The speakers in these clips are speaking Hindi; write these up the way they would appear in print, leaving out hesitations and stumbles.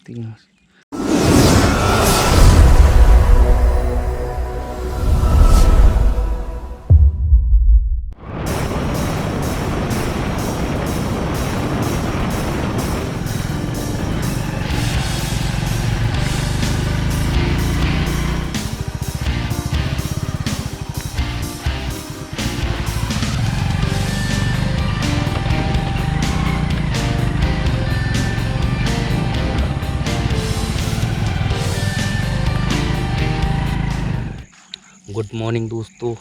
तीन। गुड मॉर्निंग दोस्तों।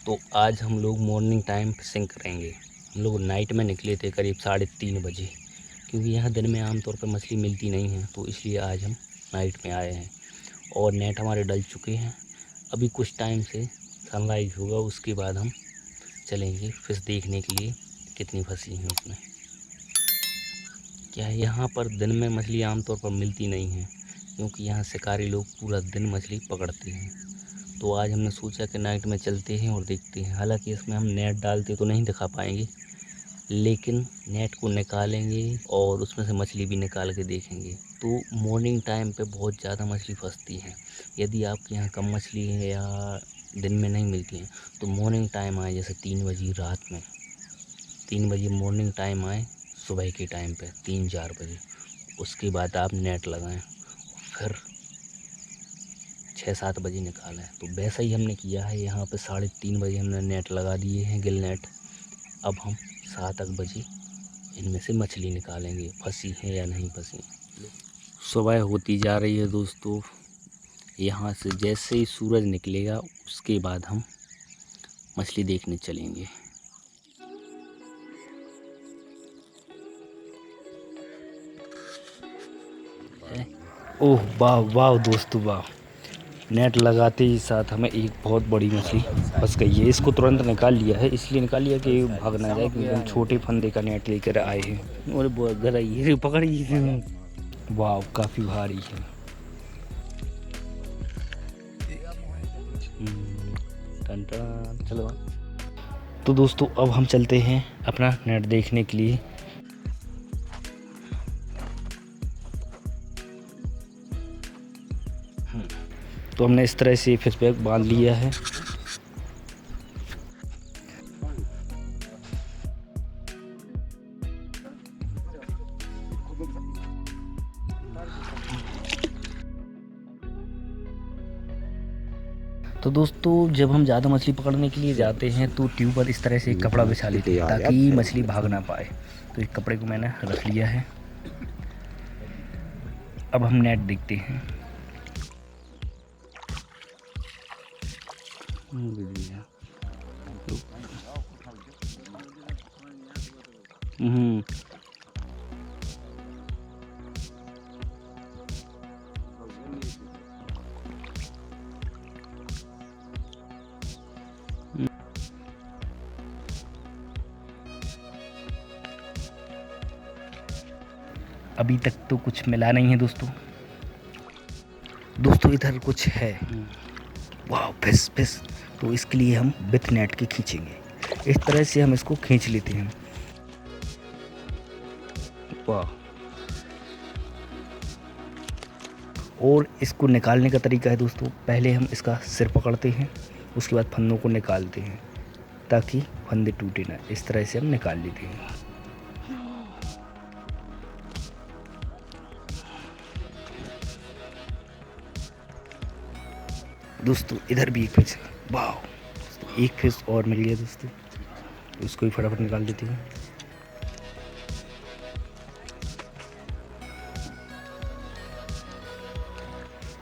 तो आज हम लोग मॉर्निंग टाइम फिशिंग करेंगे। हम लोग नाइट में निकले थे करीब 3:30 बजे, क्योंकि यहाँ दिन में आमतौर पर मछली मिलती नहीं है, तो इसलिए आज हम नाइट में आए हैं। और नेट हमारे डल चुके हैं। अभी कुछ टाइम से सनराइज होगा, उसके बाद हम चलेंगे फिश देखने के लिए कितनी फंसी हैं उसमें। क्या है, यहाँ पर दिन में मछली आमतौर पर मिलती नहीं है, क्योंकि यहाँ शिकारी लोग पूरा दिन मछली पकड़ते हैं। तो आज हमने सोचा कि नाइट में चलते हैं और देखते हैं। हालांकि इसमें हम नेट डालते तो नहीं दिखा पाएंगे, लेकिन नेट को निकालेंगे और उसमें से मछली भी निकाल के देखेंगे। तो मॉर्निंग टाइम पे बहुत ज़्यादा मछली फंसती है। यदि आपके यहाँ कम मछली है या दिन में नहीं मिलती है, तो मॉर्निंग टाइम आए, जैसे 3 बजे रात में, 3 बजे मॉर्निंग टाइम आए, सुबह के टाइम पे 3-4 बजे, उसके बाद आप नेट लगाएं, फिर 6-7 बजे निकाला है। तो वैसा ही हमने किया है। यहाँ पे 3:30 बजे हमने नेट लगा दिए हैं, गिल नेट। अब हम 7 बजे इनमें से मछली निकालेंगे, फंसी हैं या नहीं फंसी। सुबह होती जा रही है दोस्तों। यहाँ से जैसे ही सूरज निकलेगा, उसके बाद हम मछली देखने चलेंगे। ओह वाह वाह दोस्तों वाह! नेट लगाते ही साथ हमें एक बहुत बड़ी मछली फंस गई है। इसको तुरंत निकाल लिया है, इसलिए निकाल लिया कि भाग ना जाए, क्योंकि हम छोटे फंदे का नेट लेकर आए हैं। और बहुत गहराई है, पकड़ी। वाह, काफ़ी भारी है। टन टन, चलो। तो दोस्तों अब हम चलते हैं अपना नेट देखने के लिए। तो हमने इस तरह से फिश बैग बांध लिया है। तो दोस्तों जब हम ज़्यादा मछली पकड़ने के लिए जाते हैं तो ट्यूब पर इस तरह से एक कपड़ा बिछा लेते हैं, ताकि मछली भाग ना पाए। तो एक कपड़े को मैंने रख लिया है। अब हम नेट देखते हैं। अभी तक तो कुछ मिला नहीं है दोस्तों। इधर कुछ है। वाह, फिश फिश! तो इसके लिए हम विथ नेट के खींचेंगे। इस तरह से हम इसको खींच लेते हैं। वाह! और इसको निकालने का तरीका है दोस्तों, पहले हम इसका सिर पकड़ते हैं, उसके बाद फंदों को निकालते हैं, ताकि फंदे टूटे ना। इस तरह से हम निकाल लेते हैं। दोस्तों इधर भी एक फिश है। वाह, एक फिश और मिल गया दोस्तों। उसको भी फटाफट निकाल देते हैं।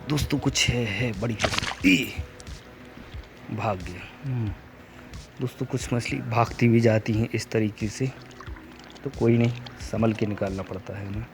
दोस्तों कुछ है बड़ी फिश। भाग गया। दोस्तों कुछ मछली भागती भी जाती हैं इस तरीके से, तो कोई नहीं, संभल के निकालना पड़ता है ना।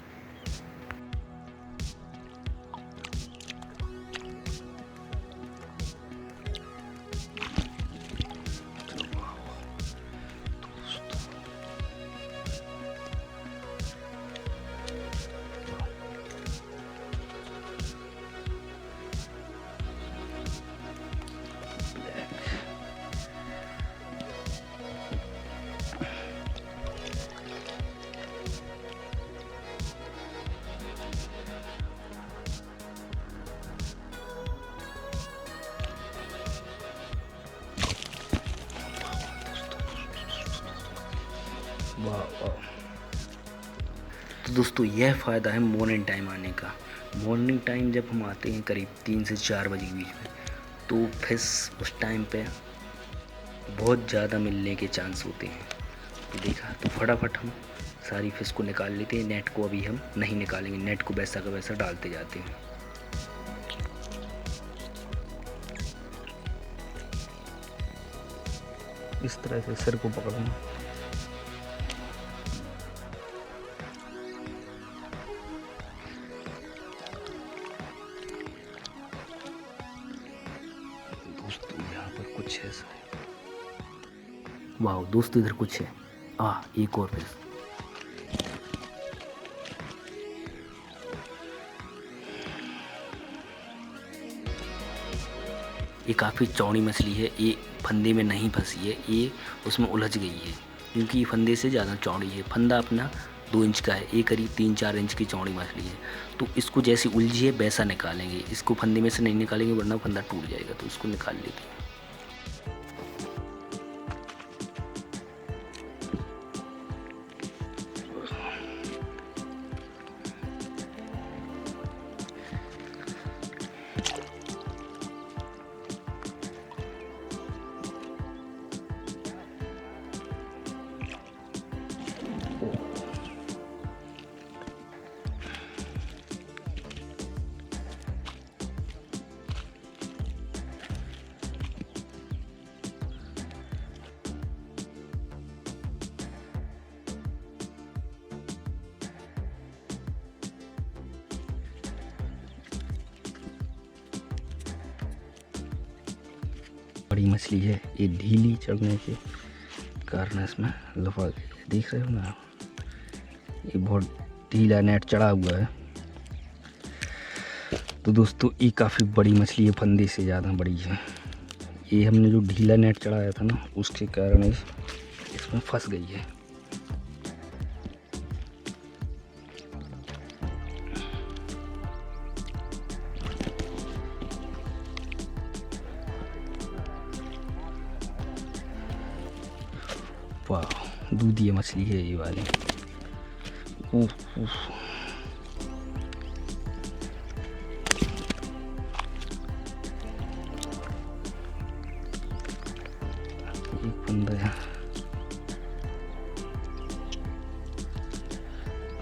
वाह वाह। तो दोस्तों यह फ़ायदा है मॉर्निंग टाइम आने का। मॉर्निंग टाइम जब हम आते हैं करीब 3 से 4 बजे के बीच में, तो फिश उस टाइम पे बहुत ज़्यादा मिलने के चांस होते हैं। तो देखा, तो फटाफट हम सारी फिश को निकाल लेते हैं। नेट को अभी हम नहीं निकालेंगे, नेट को वैसा का वैसा डालते जाते हैं। इस तरह से सिर को पकड़ना। दोस्तों यहाँ पर कुछ है ऐसा। वाह दोस्तों, इधर कुछ है। एक और फिश। ये काफ़ी चौड़ी मछली है। ये फंदे में नहीं फंसी है, ये उसमें उलझ गई है क्योंकि ये फंदे से ज़्यादा चौड़ी है। फंदा अपना 2 इंच का है, ये करीब 3-4 इंच की चौड़ी मछली है। तो इसको जैसी उलझी है वैसा निकालेंगे। इसको फंदे में से नहीं निकालेंगे वरना फंदा टूट जाएगा। तो इसको निकाल लेते हैं। बड़ी मछली है, ये ढीली चढ़ने के कारण इसमें लफा गई। देख रहे हो ना, ये बहुत ढीला नेट चढ़ा हुआ है। तो दोस्तों ये काफ़ी बड़ी मछली है, फंदे से ज़्यादा बड़ी है। ये हमने जो ढीला नेट चढ़ाया था ना, उसके कारण इसमें फंस गई है। वाह, दूधिया मछली है ये वाली। एक फंदा है,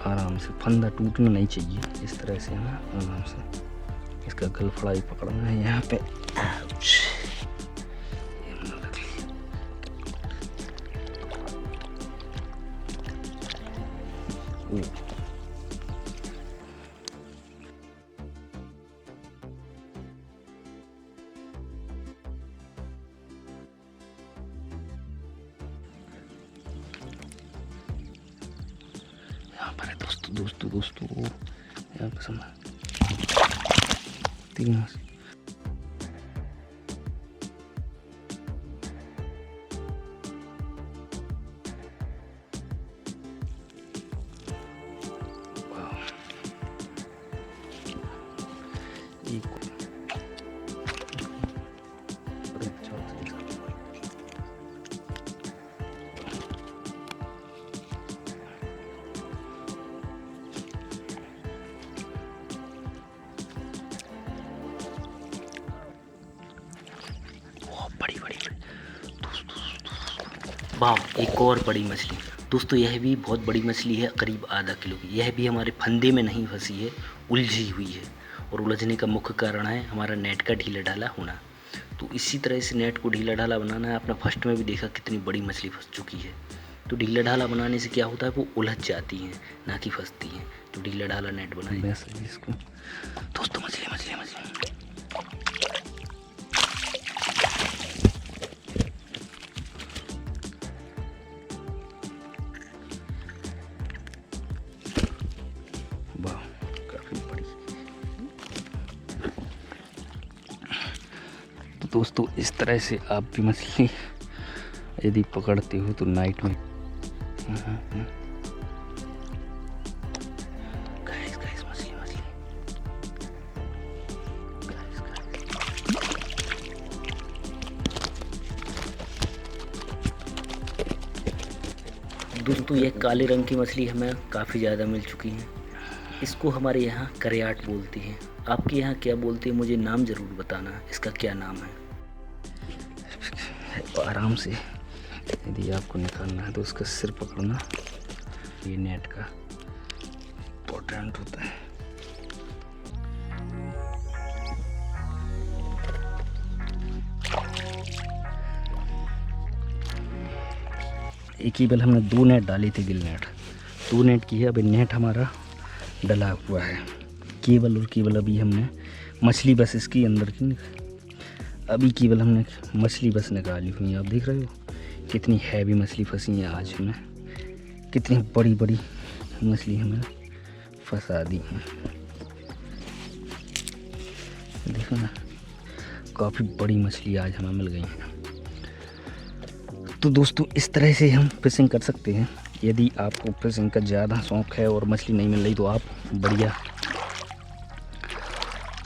आराम से, फंदा टूटना नहीं चाहिए। इस तरह से ना आराम से इसका गलफड़ा ही पकड़ना है यहाँ पे। यहाँ पर है दोस्तों यहाँ पे समय 3 वाह, एक और बड़ी मछली। दोस्तों यह भी बहुत बड़ी मछली है, करीब आधा किलो की। यह भी हमारे फंदे में नहीं फंसी है, उलझी हुई है। और उलझने का मुख्य कारण है हमारा नेट का ढीला ढाला होना। तो इसी तरह से नेट को ढीला ढाला बनाना है। आपने फर्स्ट में भी देखा कितनी बड़ी मछली फंस चुकी है। तो ढीला ढाला बनाने से क्या होता है, वो उलझ जाती हैं, ना कि फंसती हैं। तो ढीला ढाला नेट बनाए इसको। दोस्तों मछली मछली मछली दोस्तों इस तरह से आप भी मछली यदि पकड़ते हो तो नाइट में दोस्तों ये काले रंग की मछली हमें काफ़ी ज़्यादा मिल चुकी है। इसको हमारे यहाँ करयाट बोलते हैं। आपके यहाँ क्या बोलते हैं मुझे नाम ज़रूर बताना, इसका क्या नाम है। आराम से यदि आपको निकालना है तो उसका सिर पकड़ना, ये नेट का इम्पोर्टेंट होता है। एक ही बल हमने 2 नेट डाली थी, गिल नेट 2 नेट की है। अभी नेट हमारा डला हुआ है, केवल और केवल अभी हमने मछली बस इसकी अंदर की अभी केवल हमने मछली बस निकाली हुई है। आप देख रहे हो कितनी हैवी मछली फंसी है आज हमें, कितनी बड़ी बड़ी मछली हमें फंसा दी है। देखो ना, काफ़ी बड़ी मछली आज हमें मिल गई है। तो दोस्तों इस तरह से हम फिशिंग कर सकते हैं। यदि आपको फिशिंग का ज़्यादा शौक़ है और मछली नहीं मिल रही तो आप बढ़िया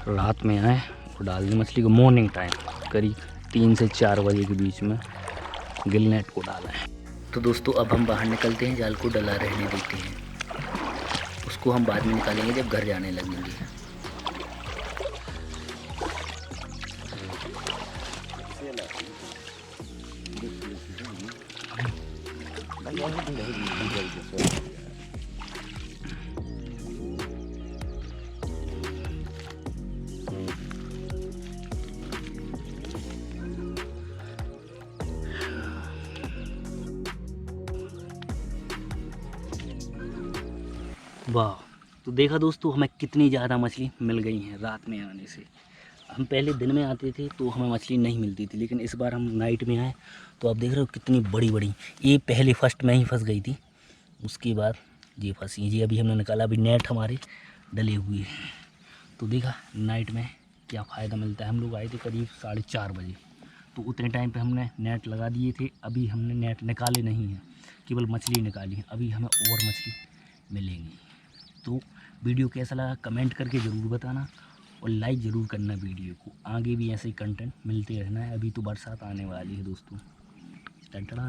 रात में आए और डाल दें मछली को। मॉर्निंग टाइम करीब 3 से 4 बजे के बीच में गिल नेट को डाला है। तो दोस्तों अब हम बाहर निकलते हैं, जाल को डला रहने देते हैं। उसको हम बाद में निकालेंगे जब घर जाने लगेंगे। वाह, तो देखा दोस्तों हमें कितनी ज़्यादा मछली मिल गई हैं रात में आने से। हम पहले दिन में आते थे तो हमें मछली नहीं मिलती थी, लेकिन इस बार हम नाइट में आए तो आप देख रहे हो कितनी बड़ी बड़ी। ये पहले फर्स्ट में ही फंस गई थी, उसके बाद ये फंसी जी। अभी हमने निकाला, अभी नेट हमारे डले हुए हैं। तो देखा नाइट में क्या फ़ायदा मिलता है। हम लोग आए थे करीब 4:30 बजे, तो उतने टाइम पे हमने नेट लगा दिए थे। अभी हमने नेट निकाले नहीं हैं, केवल मछली निकाली है। अभी हमें और मछली मिलेंगी। तो वीडियो कैसा लगा कमेंट करके ज़रूर बताना और लाइक ज़रूर करना वीडियो को। आगे भी ऐसे ही कंटेंट मिलते रहना है। अभी तो बरसात आने वाली है दोस्तों। टंटड़ा।